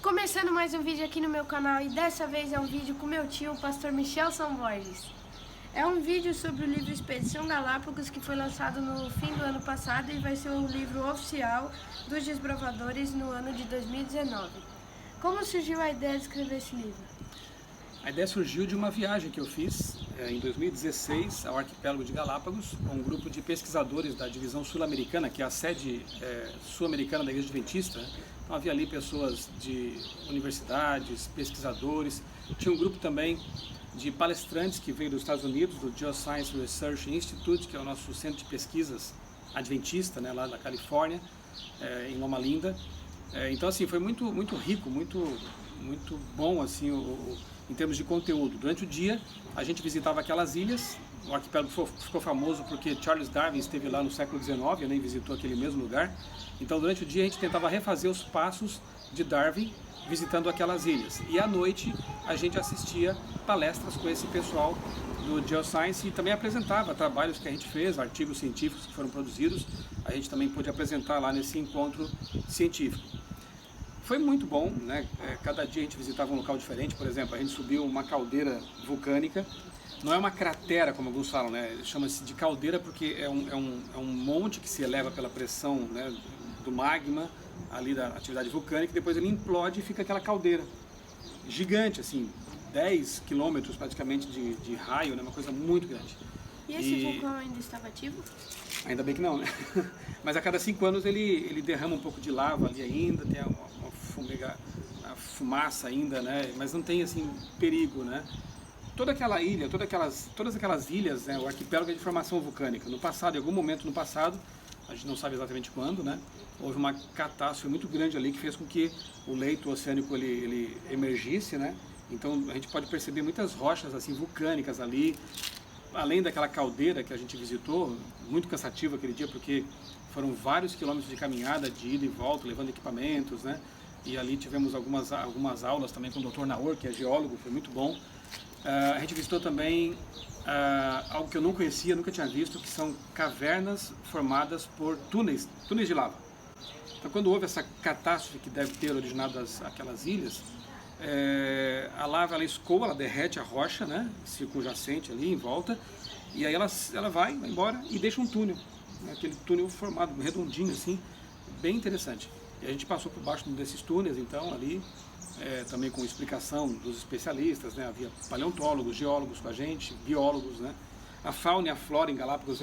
Começando mais um vídeo aqui no meu canal, e dessa vez é um vídeo com meu tio, o pastor Michelson Borges. É um vídeo sobre o livro Expedição Galápagos, que foi lançado no fim do ano passado e vai ser o livro oficial dos desbravadores no ano de 2019. Como surgiu a ideia de escrever esse livro? A ideia surgiu de uma viagem que eu fiz em 2016 ao arquipélago de Galápagos, com um grupo de pesquisadores da divisão sul-americana, que é a sede sul-americana da Igreja Adventista. Então havia ali pessoas de universidades, pesquisadores, tinha um grupo também de palestrantes que veio dos Estados Unidos, do Geoscience Research Institute, que é o nosso centro de pesquisas adventista, né, lá da Califórnia, em Loma Linda. Então assim, foi muito rico, muito bom assim, em termos de conteúdo. Durante o dia a gente visitava aquelas ilhas. O arquipélago ficou famoso porque Charles Darwin esteve lá no século XIX, né, e visitou aquele mesmo lugar. Então durante o dia a gente tentava refazer os passos de Darwin visitando aquelas ilhas. E à noite a gente assistia palestras com esse pessoal do Geoscience e também apresentava trabalhos que a gente fez, artigos científicos que foram produzidos. A gente também pôde apresentar lá nesse encontro científico. Foi muito bom, né? Cada dia a gente visitava um local diferente. Por exemplo, a gente subiu uma caldeira vulcânica. Não é uma cratera, como alguns falam, né? Chama-se de caldeira porque é um monte que se eleva pela pressão, né, do magma, ali da atividade vulcânica, e depois ele implode e fica aquela caldeira gigante, assim, 10 quilômetros praticamente de raio, né? Uma coisa muito grande. E esse vulcão ainda estava ativo? Ainda bem que não, né? Mas a cada 5 anos ele derrama um pouco de lava ali ainda, tem uma fumaça ainda, né? Mas não tem assim perigo, né? Toda aquela ilha, todas aquelas ilhas, né? O arquipélago é de formação vulcânica. No passado, em algum momento no passado, a gente não sabe exatamente quando, né? Houve uma catástrofe muito grande ali que fez com que o leito oceânico ele emergisse, né? Então a gente pode perceber muitas rochas assim vulcânicas ali. Além daquela caldeira que a gente visitou, muito cansativa aquele dia, porque foram vários quilômetros de caminhada, de ida e volta, levando equipamentos, né? E ali tivemos algumas aulas também com o Dr. Naor, que é geólogo, foi muito bom. A gente visitou também algo que eu não conhecia, nunca tinha visto, que são cavernas formadas por túneis de lava. Então quando houve essa catástrofe que deve ter originado aquelas ilhas, a lava ela escoa, ela derrete a rocha, né, circunjacente ali em volta, e aí ela vai embora e deixa um túnel, né, aquele túnel formado, redondinho assim, bem interessante. E a gente passou por baixo desses túneis, então ali, também com explicação dos especialistas, né, havia paleontólogos, geólogos com a gente, biólogos, né. A fauna e a flora em Galápagos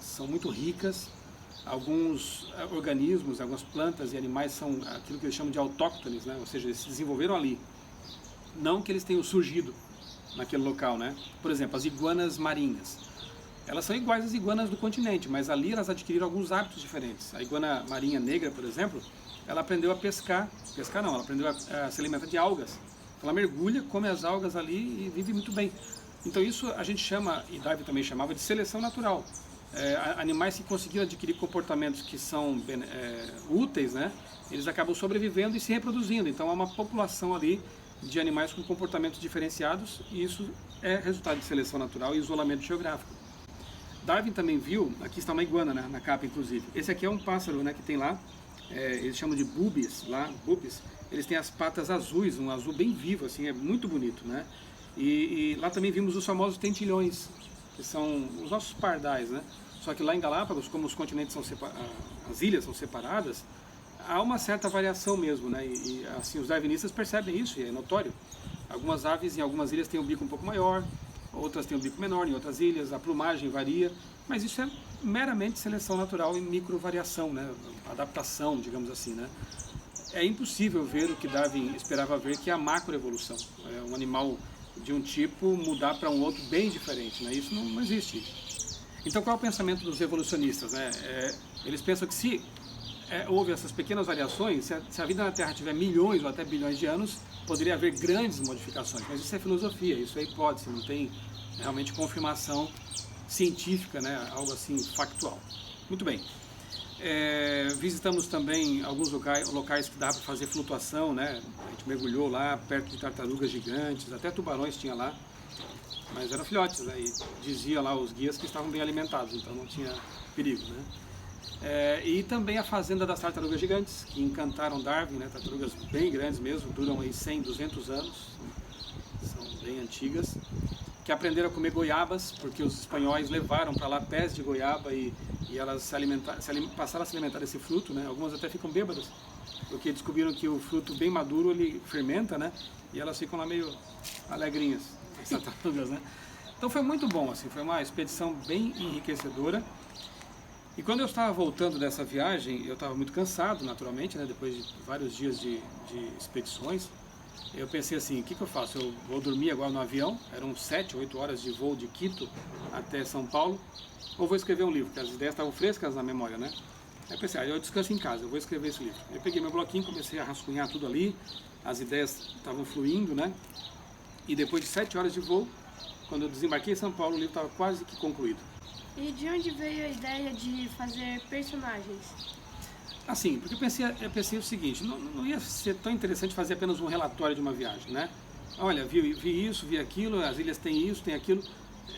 são muito ricas. Alguns organismos, algumas plantas e animais são aquilo que eles chamam de autóctones, né? Ou seja, eles se desenvolveram ali. Não que eles tenham surgido naquele local, né? Por exemplo, as iguanas marinhas. Elas são iguais às iguanas do continente, mas ali elas adquiriram alguns hábitos diferentes. A iguana marinha negra, por exemplo, ela aprendeu a pescar não, ela aprendeu a se alimentar de algas. Então ela mergulha, come as algas ali e vive muito bem. Então isso a gente chama, e Darwin também chamava, de seleção natural. Animais que conseguiram adquirir comportamentos que são úteis, né, eles acabam sobrevivendo e se reproduzindo. Então há uma população ali de animais com comportamentos diferenciados, e isso é resultado de seleção natural e isolamento geográfico. Darwin também viu, aqui está uma iguana, né, na capa inclusive. Esse aqui é um pássaro, né, que tem lá, eles chamam de boobies, boobies. Eles têm as patas azuis, um azul bem vivo, assim, é muito bonito, né. E lá também vimos os famosos tentilhões, que são os nossos pardais, né? Só que lá em Galápagos, como os continentes são as ilhas são separadas, há uma certa variação mesmo, né? E assim, os darwinistas percebem isso, e é notório. Algumas aves em algumas ilhas têm um bico um pouco maior, outras têm um bico menor em outras ilhas, a plumagem varia, mas isso é meramente seleção natural e microvariação, né? Adaptação, digamos assim, né? É impossível ver o que Darwin esperava ver, que é a macroevolução. Um animal de um tipo mudar para um outro bem diferente, né? Isso não existe. Então qual é o pensamento dos evolucionistas, né? Eles pensam que se houve essas pequenas variações, se a vida na Terra tiver milhões ou até bilhões de anos, poderia haver grandes modificações, mas isso é filosofia, isso é hipótese, não tem realmente confirmação científica, né? Algo assim factual. Muito bem. Visitamos também alguns locais que dá para fazer flutuação, né? A gente mergulhou lá perto de tartarugas gigantes, até tubarões tinha lá, mas eram filhotes, né? E dizia lá os guias que estavam bem alimentados, então não tinha perigo, né? E também A Fazenda das Tartarugas Gigantes, que encantaram Darwin, né? Tartarugas bem grandes mesmo, duram aí 100, 200 anos, são bem antigas, que aprenderam a comer goiabas, porque os espanhóis levaram para lá pés de goiaba e elas passaram a se alimentar desse fruto, né? Algumas até ficam bêbadas, porque descobriram que o fruto bem maduro ele fermenta, né? E elas ficam lá meio alegrinhas, as tartarugas, né? Então foi muito bom, assim, foi uma expedição bem enriquecedora. E quando eu estava voltando dessa viagem, eu estava muito cansado, naturalmente, né? Depois de vários dias de expedições. Eu pensei assim, o que eu faço? Eu vou dormir agora no avião, eram 7, 8 horas de voo de Quito até São Paulo, ou vou escrever um livro, porque as ideias estavam frescas na memória, né? Aí eu pensei, eu descanso em casa, eu vou escrever esse livro. Eu peguei meu bloquinho, comecei a rascunhar tudo ali, as ideias estavam fluindo, né? E depois de 7 horas de voo, quando eu desembarquei em São Paulo, o livro estava quase que concluído. E de onde veio a ideia de fazer personagens? Assim, porque eu pensei o seguinte, não ia ser tão interessante fazer apenas um relatório de uma viagem, né? Olha, vi isso, vi aquilo, as ilhas têm isso, tem aquilo.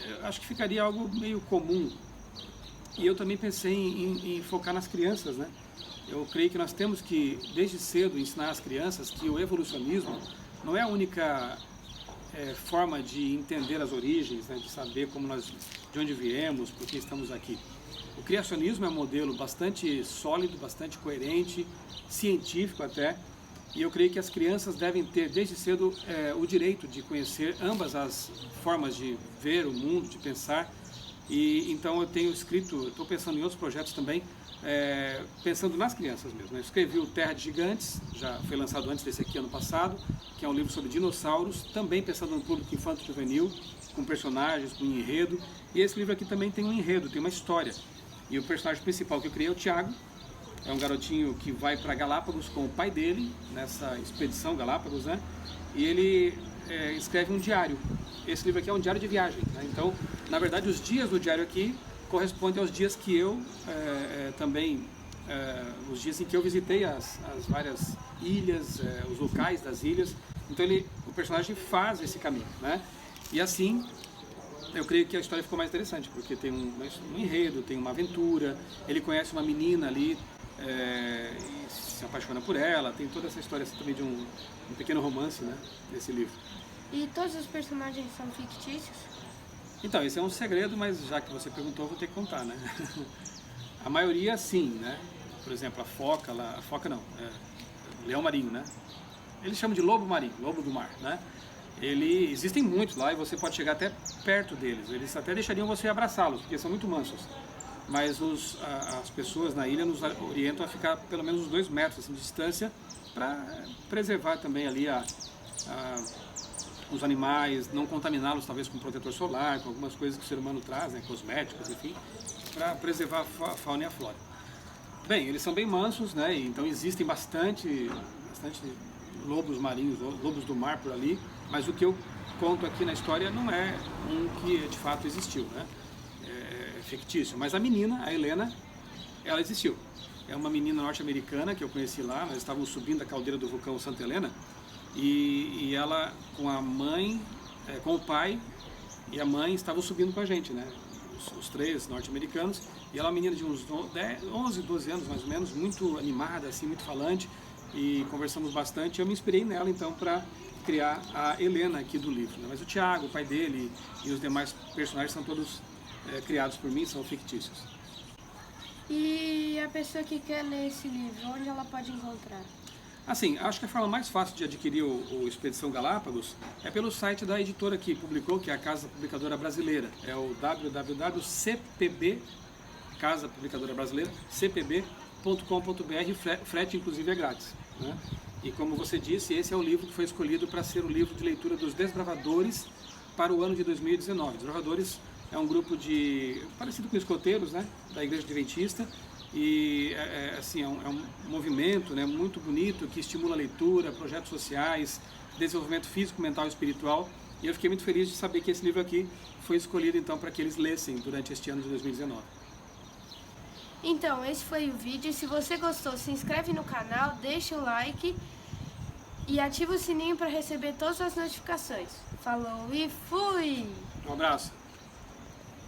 Eu acho que ficaria algo meio comum. E eu também pensei em focar nas crianças, né? Eu creio que nós temos que, desde cedo, ensinar às crianças que o evolucionismo não é a única forma de entender as origens, né? De saber de onde viemos, por que estamos aqui. O criacionismo é um modelo bastante sólido, bastante coerente, científico até, e eu creio que as crianças devem ter desde cedo o direito de conhecer ambas as formas de ver o mundo, de pensar. E então eu tenho escrito, estou pensando em outros projetos também, pensando nas crianças mesmo. Eu escrevi o Terra de Gigantes, já foi lançado antes desse aqui ano passado, que é um livro sobre dinossauros, também pensando no público infanto-juvenil, com personagens, com enredo. E esse livro aqui também tem um enredo, tem uma história. E o personagem principal que eu criei é o Tiago, é um garotinho que vai para Galápagos com o pai dele, nessa expedição Galápagos, né? E ele escreve um diário. Esse livro aqui é um diário de viagem, né? Então, na verdade, os dias do diário aqui correspondem aos dias que eu também, os dias em que eu visitei as várias ilhas, os locais das ilhas. Então, o personagem faz esse caminho, né? E assim, eu creio que a história ficou mais interessante, porque tem um enredo, tem uma aventura, ele conhece uma menina ali e se apaixona por ela, tem toda essa história também de um pequeno romance, né, nesse livro. E todos os personagens são fictícios? Então, esse é um segredo, mas já que você perguntou, eu vou ter que contar, né? A maioria sim, né? Por exemplo, o leão marinho, né? Eles chamam de lobo marinho, lobo do mar, né? Existem muitos lá e você pode chegar até perto deles. Eles até deixariam você abraçá-los, porque são muito mansos. Mas as pessoas na ilha nos orientam a ficar pelo menos uns 2 metros assim, de distância para preservar também ali os animais, não contaminá-los talvez com protetor solar, com algumas coisas que o ser humano traz, né, cosméticos, enfim, para preservar a fauna e a flora. Bem, eles são bem mansos, né? Então existem bastante lobos marinhos, lobos do mar por ali, mas o que eu conto aqui na história não é um que de fato existiu, né? É fictício. Mas a menina, a Helena, ela existiu. É uma menina norte-americana que eu conheci lá, nós estávamos subindo a caldeira do vulcão Santa Helena, e ela com a mãe, com o pai e a mãe estavam subindo com a gente, né? Os 3 norte-americanos, e ela é uma menina de uns 11, 12 anos mais ou menos, muito animada, assim, muito falante, e conversamos bastante. Eu me inspirei nela então para criar a Helena aqui do livro, né? Mas o Tiago, o pai dele, e os demais personagens são todos criados por mim, são fictícios. E a pessoa que quer ler esse livro, onde ela pode encontrar? Assim, acho que a forma mais fácil de adquirir o Expedição Galápagos é pelo site da editora que publicou, que é a Casa Publicadora Brasileira. É o www.cpb, Casa Publicadora Brasileira, cpb.com.br, frete inclusive é grátis, né? E como você disse, esse é o livro que foi escolhido para ser o livro de leitura dos Desbravadores para o ano de 2019. Desbravadores é um grupo parecido com escoteiros, né, da Igreja Adventista, e assim, é um movimento, né, muito bonito que estimula a leitura, projetos sociais, desenvolvimento físico, mental e espiritual. E eu fiquei muito feliz de saber que esse livro aqui foi escolhido então para que eles lessem durante este ano de 2019. Então, esse foi o vídeo. Se você gostou, se inscreve no canal, deixa o like e ativa o sininho para receber todas as notificações. Falou e fui! Um abraço!